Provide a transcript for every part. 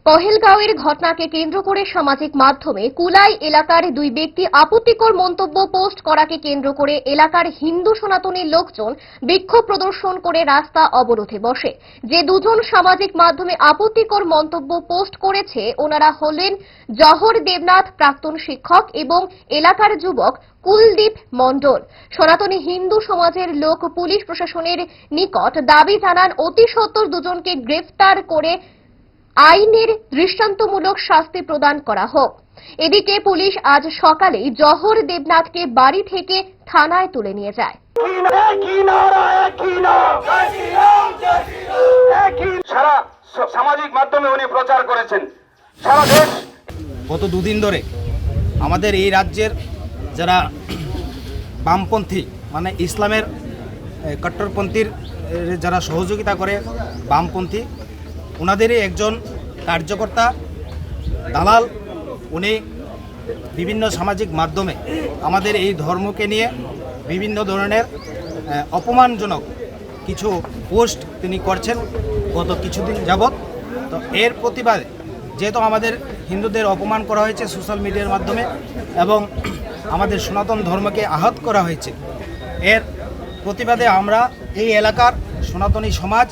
পহেলগাঁওয়ের ঘটনাকে কেন্দ্র করে সামাজিক মাধ্যমে কুলাই এলাকার দুই ব্যক্তি আপত্তিকর মন্তব্য পোস্ট করাকে কেন্দ্র করে এলাকার হিন্দু সনাতনী লোকজন বিক্ষোভ প্রদর্শন করে রাস্তা অবরোধে বসে। যে দুজন সামাজিক মাধ্যমে আপত্তিকর মন্তব্য পোস্ট করেছে ওনারা হলেন জহর দেবনাথ, প্রাক্তন শিক্ষক, এবং এলাকার যুবক কুলদীপ মণ্ডল। সনাতনী হিন্দু সমাজের লোক পুলিশ প্রশাসনের নিকট দাবি জানান অতি সত্বর দুজনকে গ্রেফতার করে আইনের দৃষ্টান্তমূলক শাস্তি প্রদান করা হোক। এদিকে পুলিশ আজ সকালেই জহর দেবনাথকে বাড়ি থেকে থানায় তুলে নিয়ে যায়। সারা সামাজিক মাধ্যমে উনি প্রচার করেছেন সারা দেশ। গত দুদিন ধরে আমাদের এই রাজ্যের যারা বামপন্থী মানে ইসলামের কট্টরপন্থীর যারা সহযোগিতা করে বামপন্থী, ওনাদেরই একজন কার্যকর্তা দালাল উনি বিভিন্ন সামাজিক মাধ্যমে আমাদের এই ধর্মকে নিয়ে বিভিন্ন ধরনের অপমানজনক কিছু পোস্ট তিনি করছেন গত কিছুদিন যাবৎ। তো এর প্রতিবাদে যেহেতু আমাদের হিন্দুদের অপমান করা হয়েছে সোশ্যাল মিডিয়ার মাধ্যমে এবং আমাদের সনাতন ধর্মকে আহত করা হয়েছে, এর প্রতিবাদে আমরা এই এলাকার সনাতনী সমাজ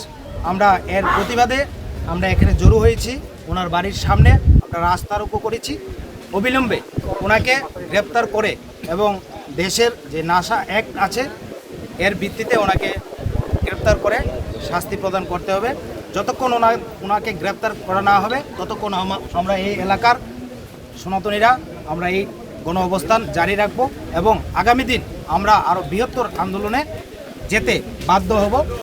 আমরা এর প্রতিবাদে আমরা এখানে জড়ো হয়েছি। ওনার বাড়ির সামনে আমরা রাস্তা রোকো করেছি। অবিলম্বে ওনাকে গ্রেপ্তার করে এবং দেশের যে নাশা অ্যাক্ট আছে এর ভিত্তিতে ওনাকে গ্রেপ্তার করে শাস্তি প্রদান করতে হবে। যতক্ষণ ওনাকে গ্রেপ্তার করা না হবে ততক্ষণ আমরা এই এলাকার সনাতনীরা আমরা এই গণ অবস্থান জারি রাখব এবং আগামী দিন আমরা আরও বৃহত্তর আন্দোলনে যেতে বাধ্য হব।